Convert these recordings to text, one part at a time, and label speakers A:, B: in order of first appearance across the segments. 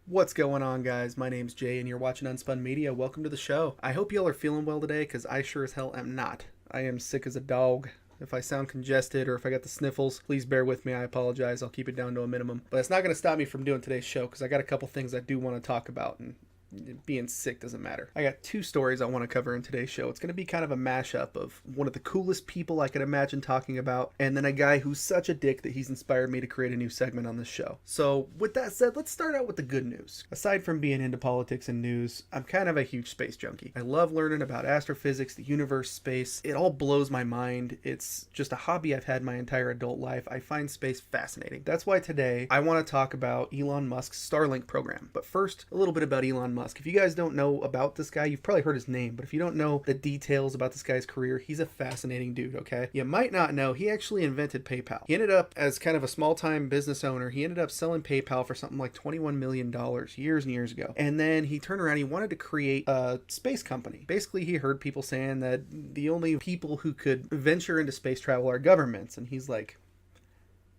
A: What's going on, guys? My name's Jay, and you're watching Unspun Media. Welcome to the show. I hope y'all are feeling well today, because I sure as hell am not. I am sick as a dog. If I sound congested or if I got the sniffles, please bear with me. I apologize. I'll keep it down to a minimum. But it's not going to stop me from doing today's show, because I got a couple things I do want to talk about, and being sick doesn't matter. I got two stories I want to cover in today's show. It's going to be kind of a mashup of one of the coolest people I could imagine talking about, and then a guy who's such a dick that he's inspired me to create a new segment on this show. So with that said, let's start out with the good news. Aside from being into politics and news, I'm kind of a huge space junkie. I love learning about astrophysics, the universe, space. It all blows my mind. It's just a hobby I've had my entire adult life. I find space fascinating. That's why today I want to talk about Elon Musk's Starlink program. But first, a little bit about Elon Musk. If you guys don't know about this guy, you've probably heard his name, but if you don't know the details about this guy's career, he's a fascinating dude, okay? You might not know, he actually invented PayPal. He ended up, as kind of a small-time business owner, he ended up selling PayPal for something like $21 million years and years ago. And then he turned around, he wanted to create a space company. Basically, he heard people saying that the only people who could venture into space travel are governments, and he's like,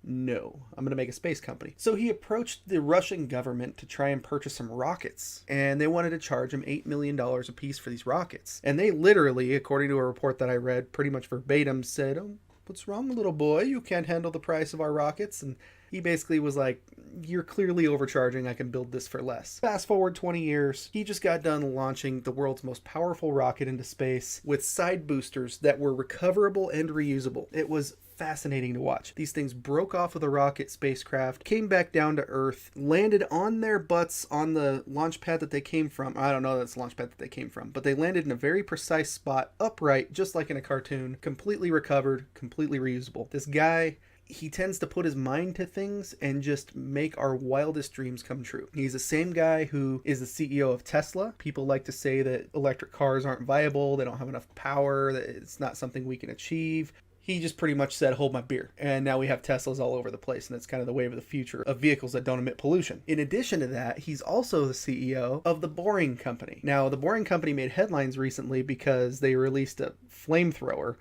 A: no, I'm going to make a space company. So he approached the Russian government to try and purchase some rockets, and they wanted to charge him $8 million a piece for these rockets. And they literally, according to a report that I read, pretty much verbatim said, "Oh, what's wrong, little boy? You can't handle the price of our rockets." And he basically was like, "You're clearly overcharging. I can build this for less." Fast forward 20 years, he just got done launching the world's most powerful rocket into space with side boosters that were recoverable and reusable. It was fascinating to watch. These things broke off of the rocket spacecraft, came back down to Earth, landed on their butts on the launch pad that they came from. I don't know that's the launch pad that they came from, but they landed in a very precise spot, upright, just like in a cartoon, completely recovered, completely reusable. This guy, he tends to put his mind to things and just make our wildest dreams come true. He's the same guy who is the CEO of Tesla. People like to say that electric cars aren't viable, they don't have enough power, that it's not something we can achieve. He just pretty much said, hold my beer. And now we have Teslas all over the place, and it's kind of the wave of the future of vehicles that don't emit pollution. In addition to that, he's also the CEO of the Boring Company. Now, the Boring Company made headlines recently because they released a flamethrower.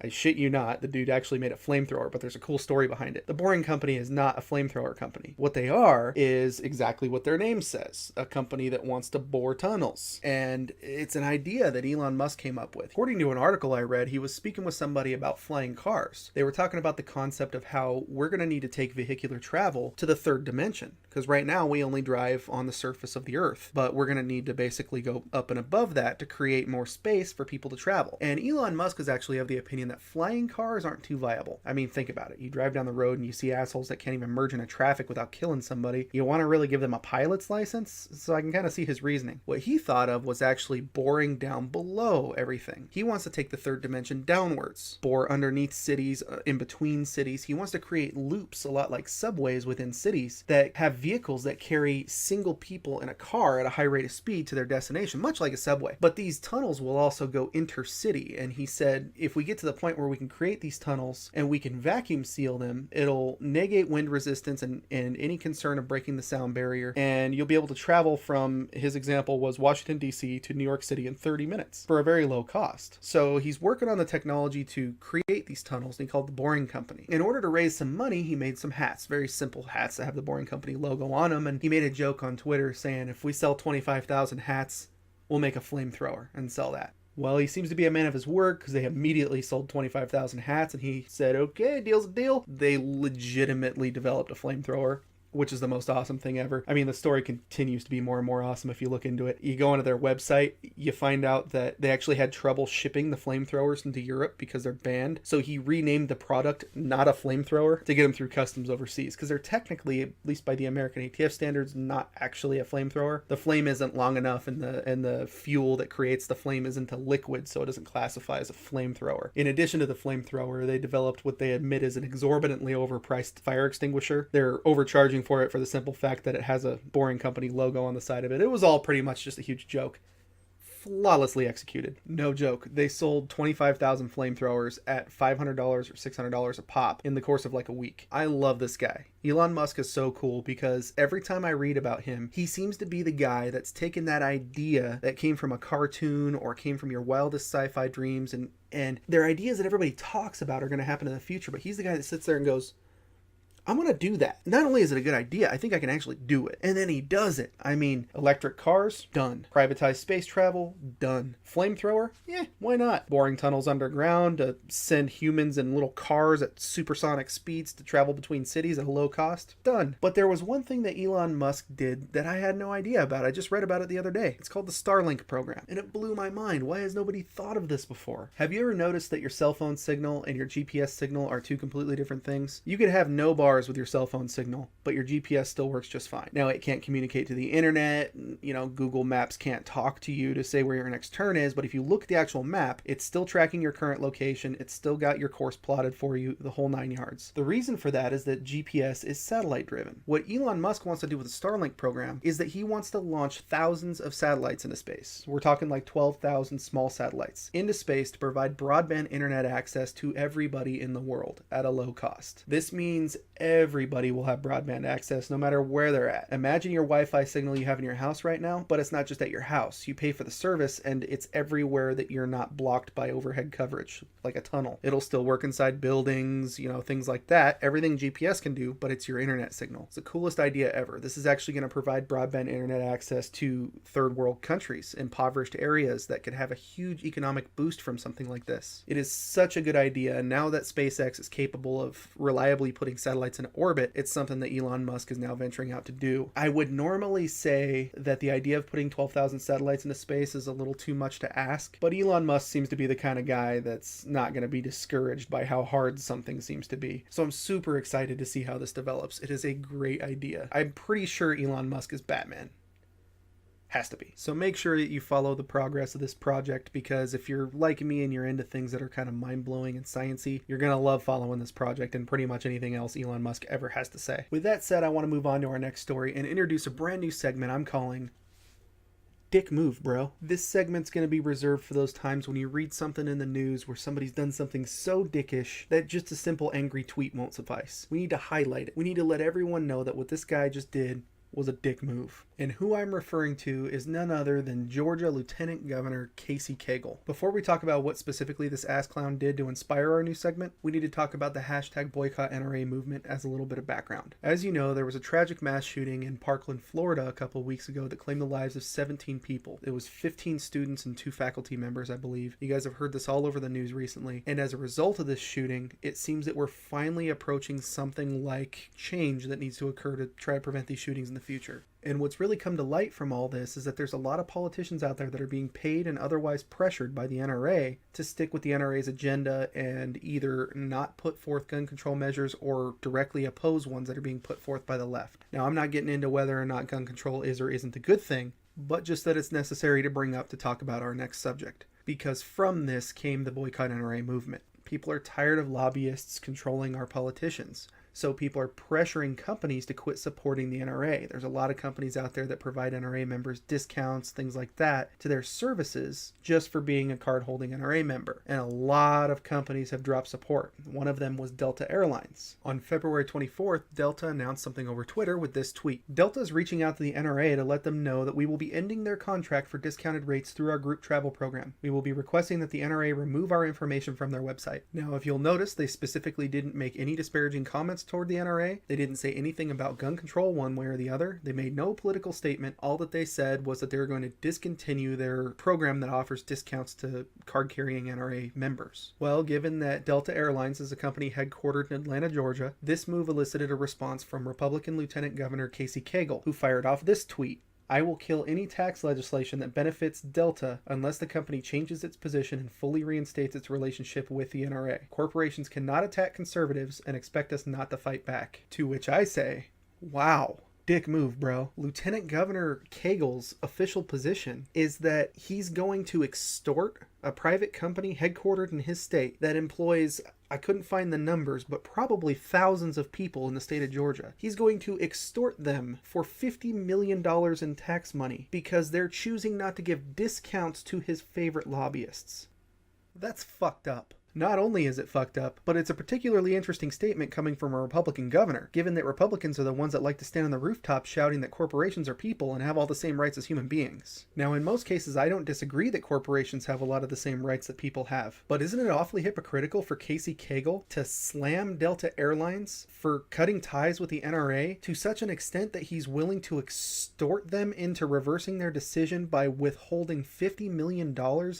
A: I shit you not, the dude actually made a flamethrower, but there's a cool story behind it. The Boring Company is not a flamethrower company. What they are is exactly what their name says, a company that wants to bore tunnels. And it's an idea that Elon Musk came up with. According to an article I read, he was speaking with somebody about flying cars. They were talking about the concept of how we're going to need to take vehicular travel to the third dimension. Because right now we only drive on the surface of the Earth, but we're going to need to basically go up and above that to create more space for people to travel. And Elon Musk is actually of the opinion that flying cars aren't too viable. I mean, think about it. You drive down the road and you see assholes that can't even merge into traffic without killing somebody. You want to really give them a pilot's license? So I can kind of see his reasoning. What he thought of was actually boring down below everything. He wants to take the third dimension downwards, bore underneath cities, in between cities. He wants to create loops a lot like subways within cities that have vehicles that carry single people in a car at a high rate of speed to their destination, much like a subway. But these tunnels will also go intercity. And he said, if we get to the point where we can create these tunnels and we can vacuum seal them, it'll negate wind resistance and any concern of breaking the sound barrier, and you'll be able to travel from, his example was Washington DC to New York City in 30 minutes for a very low cost. So he's working on the technology to create these tunnels, and he called the Boring Company. In order to raise some money, he made some hats, very simple hats that have the Boring Company logo on them, and he made a joke on Twitter saying, if we sell 25,000 hats, we'll make a flamethrower and sell that. Well, he seems to be a man of his word, because they immediately sold 25,000 hats, and he said, okay, deal's a deal. They legitimately developed a flamethrower, which is the most awesome thing ever. I mean, the story continues to be more and more awesome if you look into it. You go onto their website, you find out that they actually had trouble shipping the flamethrowers into Europe because they're banned. So he renamed the product Not a Flamethrower to get them through customs overseas, because they're technically, at least by the American ATF standards, not actually a flamethrower. The flame isn't long enough, and the fuel that creates the flame isn't a liquid, so it doesn't classify as a flamethrower. In addition to the flamethrower, they developed what they admit is an exorbitantly overpriced fire extinguisher. They're overcharging for it for the simple fact that it has a Boring Company logo on the side of it. It was all pretty much just a huge joke. Flawlessly executed. No joke. They sold 25,000 flamethrowers at $500 or $600 a pop in the course of like a week. I love this guy. Elon Musk is so cool because every time I read about him, he seems to be the guy that's taken that idea that came from a cartoon or came from your wildest sci-fi dreams, and they're ideas that everybody talks about are going to happen in the future, but he's the guy that sits there and goes, I'm going to do that. Not only is it a good idea, I think I can actually do it. And then he does it. I mean, electric cars, done. Privatized space travel, done. Flamethrower, why not? Boring tunnels underground to send humans in little cars at supersonic speeds to travel between cities at a low cost, done. But there was one thing that Elon Musk did that I had no idea about. I just read about it the other day. It's called the Starlink program, and it blew my mind. Why has nobody thought of this before? Have you ever noticed that your cell phone signal and your GPS signal are two completely different things? You could have no bars with your cell phone signal, but your GPS still works just fine. Now, it can't communicate to the internet. Google Maps can't talk to you to say where your next turn is, but if you look at the actual map, it's still tracking your current location. It's still got your course plotted for you, the whole 9 yards. The reason for that is that GPS is satellite driven. What Elon Musk wants to do with the Starlink program is that he wants to launch thousands of satellites into space. We're talking like 12,000 small satellites into space to provide broadband internet access to everybody in the world at a low cost. This means everybody will have broadband access no matter where they're at. Imagine your Wi-Fi signal you have in your house right now, but it's not just at your house. You pay for the service and it's everywhere that you're not blocked by overhead coverage, like a tunnel. It'll still work inside buildings, things like that. Everything GPS can do, but it's your internet signal. It's the coolest idea ever. This is actually going to provide broadband internet access to third world countries, impoverished areas that could have a huge economic boost from something like this. It is such a good idea, and now that SpaceX is capable of reliably putting satellites in orbit, it's something that Elon Musk is now venturing out to do. I would normally say that the idea of putting 12,000 satellites into space is a little too much to ask, but Elon Musk seems to be the kind of guy that's not going to be discouraged by how hard something seems to be. So I'm super excited to see how this develops. It is a great idea. I'm pretty sure Elon Musk is Batman. Has to be. So make sure that you follow the progress of this project, because if you're like me and you're into things that are kind of mind-blowing and sciencey, you're going to love following this project and pretty much anything else Elon Musk ever has to say. With that said, I want to move on to our next story and introduce a brand new segment I'm calling Dick Move, Bro. This segment's going to be reserved for those times when you read something in the news where somebody's done something so dickish that just a simple angry tweet won't suffice. We need to highlight it. We need to let everyone know that what this guy just did was a dick move. And who I'm referring to is none other than Georgia Lieutenant Governor Casey Cagle. Before we talk about what specifically this ass clown did to inspire our new segment, we need to talk about the hashtag boycott NRA movement as a little bit of background. As you know, there was a tragic mass shooting in Parkland, Florida a couple weeks ago that claimed the lives of 17 people. It was 15 students and 2 faculty members, I believe. You guys have heard this all over the news recently. And as a result of this shooting, it seems that we're finally approaching something like change that needs to occur to try to prevent these shootings in the future. And what's really come to light from all this is that there's a lot of politicians out there that are being paid and otherwise pressured by the NRA to stick with the NRA's agenda and either not put forth gun control measures or directly oppose ones that are being put forth by the left. Now, I'm not getting into whether or not gun control is or isn't a good thing, but just that it's necessary to bring up to talk about our next subject. Because from this came the boycott NRA movement. People are tired of lobbyists controlling our politicians. So people are pressuring companies to quit supporting the NRA. There's a lot of companies out there that provide NRA members discounts, things like that, to their services just for being a card-holding NRA member. And a lot of companies have dropped support. One of them was Delta Airlines. On February 24th, Delta announced something over Twitter with this tweet. Delta is reaching out to the NRA to let them know that we will be ending their contract for discounted rates through our group travel program. We will be requesting that the NRA remove our information from their website. Now, if you'll notice, they specifically didn't make any disparaging comments toward the NRA. They didn't say anything about gun control one way or the other. They made no political statement. All that they said was that they were going to discontinue their program that offers discounts to card-carrying NRA members. Well, given that Delta Airlines is a company headquartered in Atlanta, Georgia, this move elicited a response from Republican Lieutenant Governor Casey Cagle, who fired off this tweet. I will kill any tax legislation that benefits Delta unless the company changes its position and fully reinstates its relationship with the NRA. Corporations cannot attack conservatives and expect us not to fight back. To which I say, wow. Dick move, bro. Lieutenant Governor Cagle's official position is that he's going to extort a private company headquartered in his state that employs, I couldn't find the numbers, but probably thousands of people in the state of Georgia. He's going to extort them for $50 million in tax money because they're choosing not to give discounts to his favorite lobbyists. That's fucked up. Not only is it fucked up, but it's a particularly interesting statement coming from a Republican governor, given that Republicans are the ones that like to stand on the rooftop shouting that corporations are people and have all the same rights as human beings. Now, in most cases, I don't disagree that corporations have a lot of the same rights that people have, but isn't it awfully hypocritical for Casey Cagle to slam Delta Airlines for cutting ties with the NRA to such an extent that he's willing to extort them into reversing their decision by withholding $50 million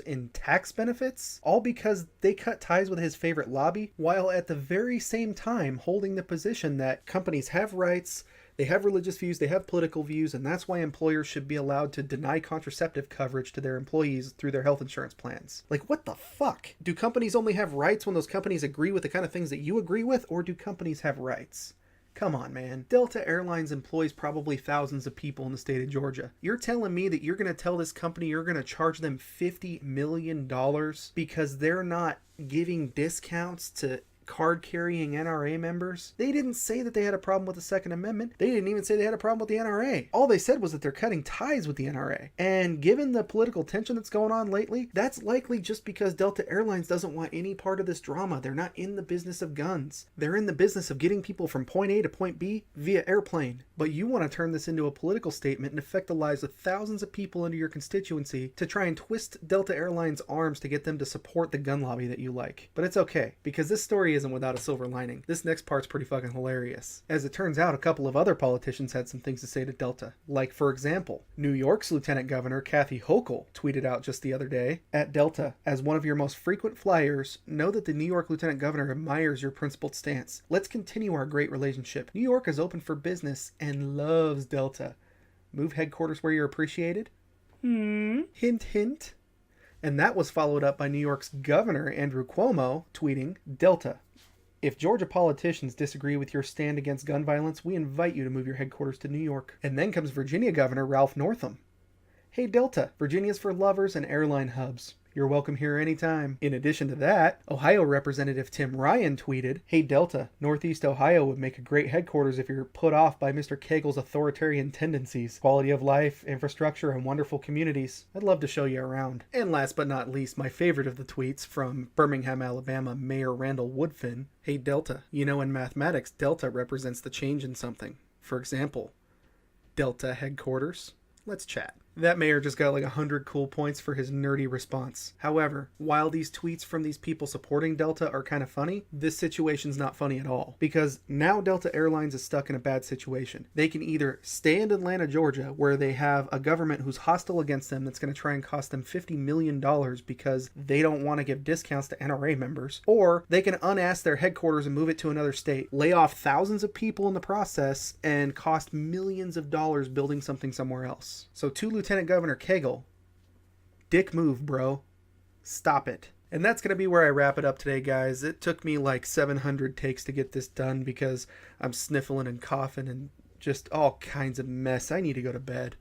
A: in tax benefits? All because they cut ties with his favorite lobby, while at the very same time holding the position that companies have rights, they have religious views, they have political views, and that's why employers should be allowed to deny contraceptive coverage to their employees through their health insurance plans. Like, what the fuck? Do companies only have rights when those companies agree with the kind of things that you agree with, or do companies have rights? Come on, man. Delta Airlines employs probably thousands of people in the state of Georgia. You're telling me that you're going to tell this company you're going to charge them $50 million because they're not giving discounts to card-carrying NRA members? They didn't say that they had a problem with the Second Amendment. They didn't even say they had a problem with the NRA. All they said was that they're cutting ties with the NRA. And given the political tension that's going on lately, that's likely just because Delta Airlines doesn't want any part of this drama. They're not in the business of guns. They're in the business of getting people from point A to point B via airplane. But you want to turn this into a political statement and affect the lives of thousands of people under your constituency to try and twist Delta Airlines' arms to get them to support the gun lobby that you like. But it's okay, because this story isn't without a silver lining. This next part's pretty fucking hilarious. As it turns out, a couple of other politicians had some things to say to Delta. Like, for example, New York's Lieutenant Governor Casey Cagle tweeted out just the other day, "At Delta, as one of your most frequent flyers, know that the New York Lieutenant Governor admires your principled stance. Let's continue our great relationship. New York is open for business and loves Delta. Move headquarters where you're appreciated." Hint, hint. And that was followed up by New York's Governor Andrew Cuomo tweeting, "Delta, if Georgia politicians disagree with your stand against gun violence, we invite you to move your headquarters to New York." And then comes Virginia Governor Ralph Northam. "Hey Delta, Virginia's for lovers and airline hubs. You're welcome here anytime." In addition to that, Ohio Representative Tim Ryan tweeted, "Hey Delta, Northeast Ohio would make a great headquarters if you're put off by Mr. Cagle's authoritarian tendencies. Quality of life, infrastructure, and wonderful communities. I'd love to show you around." And last but not least, my favorite of the tweets from Birmingham, Alabama, Mayor Randall Woodfin. "Hey Delta, you know in mathematics, delta represents the change in something. For example, Delta headquarters. Let's chat." That mayor just got like 100 cool points for his nerdy response. However, while these tweets from these people supporting Delta are kind of funny, this situation's not funny at all. Because now Delta Airlines is stuck in a bad situation. They can either stay in Atlanta, Georgia, where they have a government who's hostile against them that's going to try and cost them $50 million because they don't want to give discounts to NRA members, or they can unask their headquarters and move it to another state, lay off thousands of people in the process, and cost millions of dollars building something somewhere else. So to Lieutenant Governor Cagle, dick move, bro. Stop it. And that's going to be where I wrap it up today, guys. It took me like 700 takes to get this done because I'm sniffling and coughing and just all kinds of mess. I need to go to bed.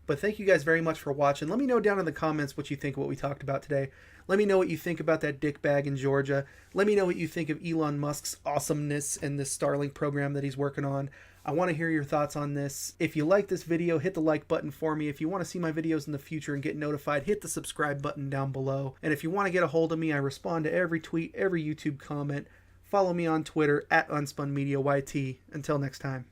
A: But thank you guys very much for watching. Let me know down in the comments what you think of what we talked about today. Let me know what you think about that dick bag in Georgia. Let me know what you think of Elon Musk's awesomeness and this Starlink program that he's working on. I want to hear your thoughts on this. If you like this video, hit the like button for me. If you want to see my videos in the future and get notified, hit the subscribe button down below. And if you want to get a hold of me, I respond to every tweet, every YouTube comment. Follow me on Twitter @UnspunMediaYT. Until next time.